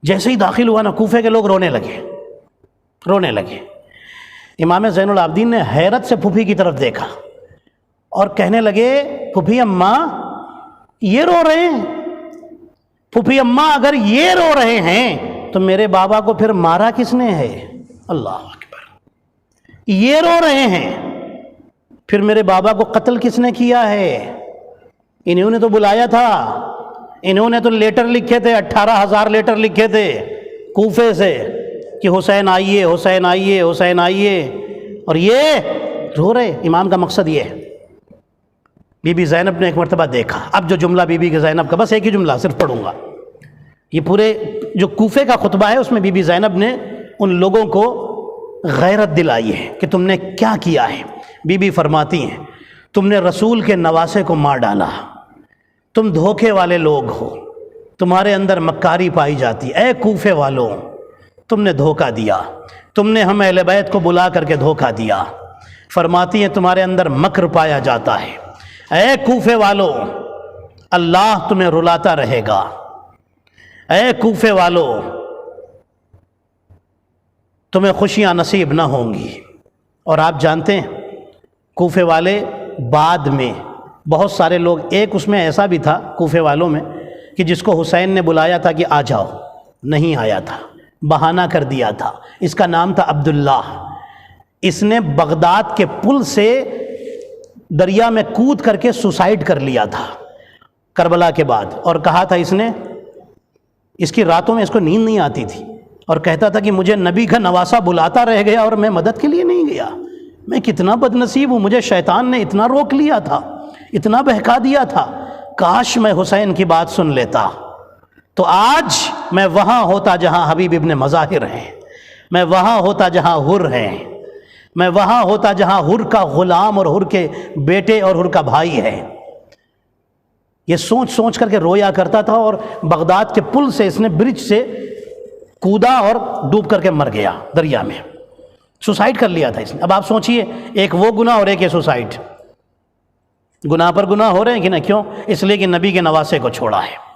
A: جیسے ہی داخل ہوا نا کوفے کے لوگ رونے لگے۔ امام زین العابدین نے حیرت سے پھوپھی کی طرف دیکھا اور کہنے لگے، پھوپھی اماں یہ رو رہے ہیں، پھوپھی اماں اگر یہ رو رہے ہیں تو میرے بابا کو پھر مارا کس نے ہے؟ اللہ اکبر، یہ رو رہے ہیں پھر میرے بابا کو قتل کس نے کیا ہے؟ انہوں نے تو بلایا تھا، انہوں نے تو لیٹر لکھے تھے، 18,000 لیٹر لکھے تھے کوفے سے کہ حسین آئیے، حسین آئیے، حسین آئیے، اور یہ رو رہے۔ امام کا مقصد یہ ہے، بی بی زینب نے ایک مرتبہ دیکھا۔ اب جو جملہ بی بی زینب کا، بس ایک ہی جملہ صرف پڑھوں گا، یہ پورے جو کوفے کا خطبہ ہے اس میں بی بی زینب نے ان لوگوں کو غیرت دلائی ہے کہ تم نے کیا کیا ہے۔ بی بی فرماتی ہیں، تم نے رسول کے نواسے کو مار ڈالا، تم دھوکے والے لوگ ہو، تمہارے اندر مکاری پائی جاتی، اے کوفے والوں تم نے دھوکہ دیا، تم نے ہم اہل بیت کو بلا کر کے دھوکہ دیا۔ فرماتی ہیں تمہارے اندر مکر پایا جاتا ہے، اے کوفے والو اللہ تمہیں رلاتا رہے گا، اے کوفے والو تمہیں خوشیاں نصیب نہ ہوں گی۔ اور آپ جانتے ہیں کوفے والے بعد میں بہت سارے لوگ، ایک اس میں ایسا بھی تھا کوفے والوں میں کہ جس کو حسین نے بلایا تھا کہ آ جاؤ، نہیں آیا تھا، بہانہ کر دیا تھا، اس کا نام تھا عبداللہ۔ اس نے بغداد کے پل سے دریا میں کود کر کے سوسائڈ کر لیا تھا کربلا کے بعد، اور کہا تھا اس کی راتوں میں اس کو نیند نہیں آتی تھی، اور کہتا تھا کہ مجھے نبی کا نواسہ بلاتا رہ گیا اور میں مدد کے لیے نہیں گیا، میں کتنا بد نصیب ہوں، مجھے شیطان نے اتنا روک لیا تھا، اتنا بہکا دیا تھا، کاش میں حسین کی بات سن لیتا تو آج میں وہاں ہوتا جہاں حبیب ابن مظاہر ہیں، میں وہاں ہوتا جہاں حر ہیں، میں وہاں ہوتا جہاں حر کا غلام اور حر کے بیٹے اور حر کا بھائی ہے۔ یہ سوچ سوچ کر کے رویا کرتا تھا، اور بغداد کے پل سے اس نے برج سے کودا اور ڈوب کر کے مر گیا دریا میں، سوسائڈ کر لیا تھا اس نے۔ اب آپ سوچئے، ایک وہ گناہ اور ایک یہ سوسائڈ، گناہ پر گناہ ہو رہے ہیں کہ نہیں؟ کیوں؟ اس لیے کہ نبی کے نواسے کو چھوڑا ہے۔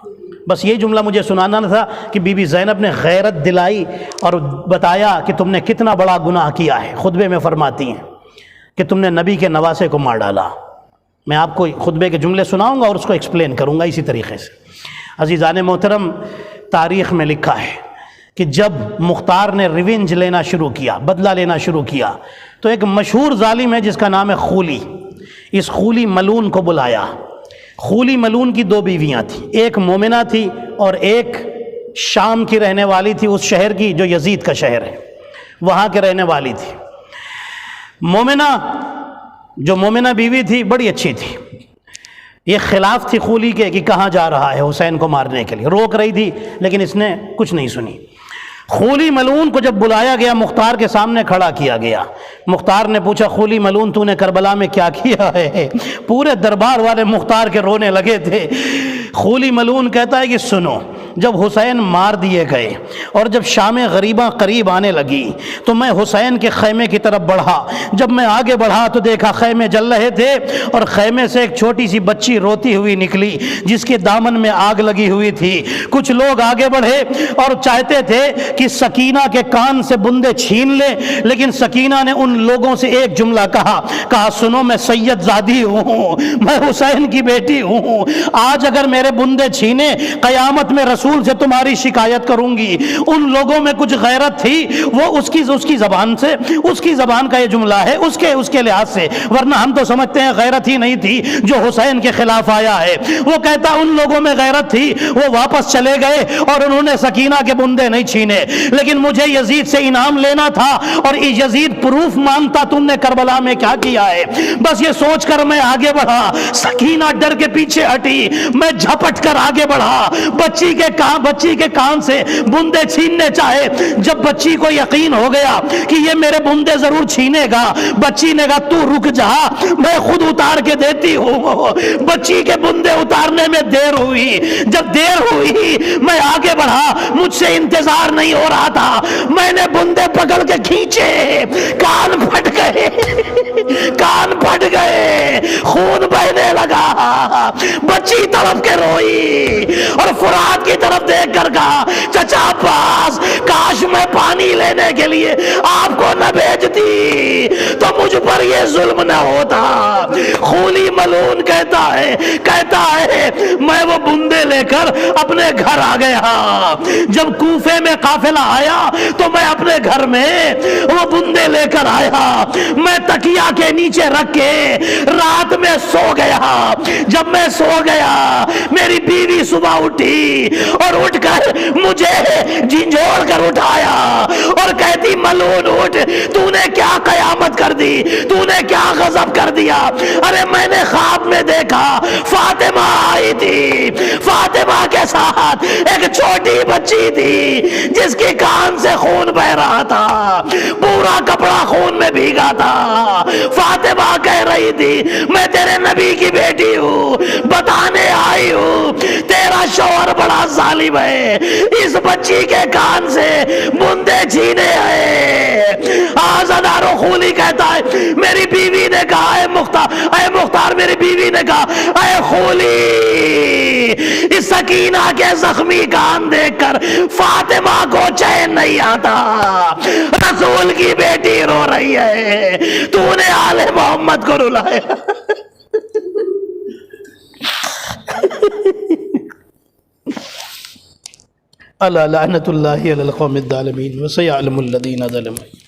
A: بس یہ جملہ مجھے سنانا تھا کہ بی بی زینب نے غیرت دلائی اور بتایا کہ تم نے کتنا بڑا گناہ کیا ہے۔ خطبے میں فرماتی ہیں کہ تم نے نبی کے نواسے کو مار ڈالا۔ میں آپ کو خطبے کے جملے سناؤں گا اور اس کو ایکسپلین کروں گا اسی طریقے سے۔ عزیزان محترم، تاریخ میں لکھا ہے کہ جب مختار نے ریونج لینا شروع کیا، بدلہ لینا شروع کیا، تو ایک مشہور ظالم ہے جس کا نام ہے خولی، اس خولی ملون کو بلایا۔ خولی ملون کی 2 بیویاں تھیں، ایک مومنہ تھی اور ایک شام کی رہنے والی تھی، اس شہر کی جو یزید کا شہر ہے، وہاں کے رہنے والی تھی۔ مومنہ جو مومنہ بیوی تھی بڑی اچھی تھی، یہ خلاف تھی خولی کے کہ کہاں جا رہا ہے حسین کو مارنے کے لیے، روک رہی تھی لیکن اس نے کچھ نہیں سنی۔ خولی ملعون کو جب بلایا گیا، مختار کے سامنے کھڑا کیا گیا، مختار نے پوچھا خولی ملعون تو نے کربلا میں کیا کیا ہے؟ پورے دربار والے مختار کے رونے لگے تھے۔ خولی ملعون کہتا ہے کہ سنو، جب حسین مار دیے گئے اور جب شام غریباں قریب آنے لگی تو میں حسین کے خیمے کی طرف بڑھا، جب میں آگے بڑھا تو دیکھا خیمے جل رہے تھے اور خیمے سے ایک چھوٹی سی بچی روتی ہوئی نکلی جس کے دامن میں آگ لگی ہوئی تھی۔ کچھ لوگ آگے بڑھے اور چاہتے تھے کہ سکینہ کے کان سے بندے چھین لیں، لیکن سکینہ نے ان لوگوں سے ایک جملہ کہا سنو میں سید زادی ہوں، میں حسین کی بیٹی ہوں، آج اگر میرے بندے چھینے قیامت میں رسول سے تمہاری شکایت کروں گی۔ ان لوگوں میں کچھ غیرت تھی، وہ اس کی زبان سے، اس کی زبان کا یہ جملہ ہے اس کے لحاظ سے، ورنہ ہم تو سمجھتے ہیں غیرت ہی نہیں تھی جو حسین کے خلاف آیا ہے۔ وہ کہتا ان لوگوں میں غیرت تھی، وہ واپس چلے گئے اور انہوں نے سکینہ کے بندے نہیں چھینے، لیکن مجھے یزید سے انعام لینا تھا اور یزید پروف مانگتا تم نے کربلا میں کیا کیا ہے۔ بس یہ سوچ کر میں آگے بڑھا، سکینہ ڈر کے پیچھے ہٹی، میں جھپٹ کر آگے بڑھا، بچی کے کان سے بندے چھیننے چاہے۔ جب بچی کو یقین ہو گیا کہ یہ میرے بندے ضرور چھینے گا، بچی نے کہا تو رک جا، میں خود اتار کے دیتی ہوں۔ بچی کے بندے اتارنے میں دیر ہوئی، جب دیر ہوئی میں آگے بڑھا، مجھ سے انتظار نہیں ہو رہا تھا، میں نے بندے پکڑ کے کھینچے، کان پھٹ گئے، خون بہنے لگا، بچی طرف کے روئی اور فرات کی طرف دیکھ کر کہا چچا عباس کاش میں پانی لینے کے لیے آپ کو نہ بھیجتی تو مجھ پر یہ ظلم نہ ہوتا۔ خولی ملعون کہتا ہے میں وہ بندے لے کر اپنے گھر آ گیا، جب کوفے میں قافلہ آیا تو میں اپنے گھر میں وہ بندے لے کر آیا، میں تکیہ کے نیچے رکھ کے رات میں سو گیا۔ جب میں سو گیا میری بیوی صبح اٹھی اور اٹھ کر مجھے جھنجھوڑ کر اٹھایا اور کہتی ملعون اٹھ، تو نے کیا قیامت کر دی، تو نے کیا غضب کر دیا؟ ارے میں نے خواب میں دیکھا فاطمہ آئی تھی، فاطمہ کے ساتھ ایک چھوٹی بچی تھی جس کے کان سے خون بہ رہا تھا، پورا کپڑا خون میں بھیگا تھا۔ فاطمہ کہہ رہی تھی میں تیرے نبی کی بیٹی ہوں، بتانے آئی ہوں تیرا شوہر بڑا ظالم ہے، اس بچی کے کان سے بندے چھینے آئے۔ آزادارو خولی کہتا ہے میری بیوی نے کہا اے مختار میری بیوی نے کہا اے خولی، اس سکینہ کے زخمی کان دیکھ کر فاطمہ کو چین نہیں آتا، رسول کی بیٹی رو رہی ہے، تو نے آل محمد کو رلایا۔ الا لعنت اللہ علی القوم الظالمین وسیعلم الذین ظلموا۔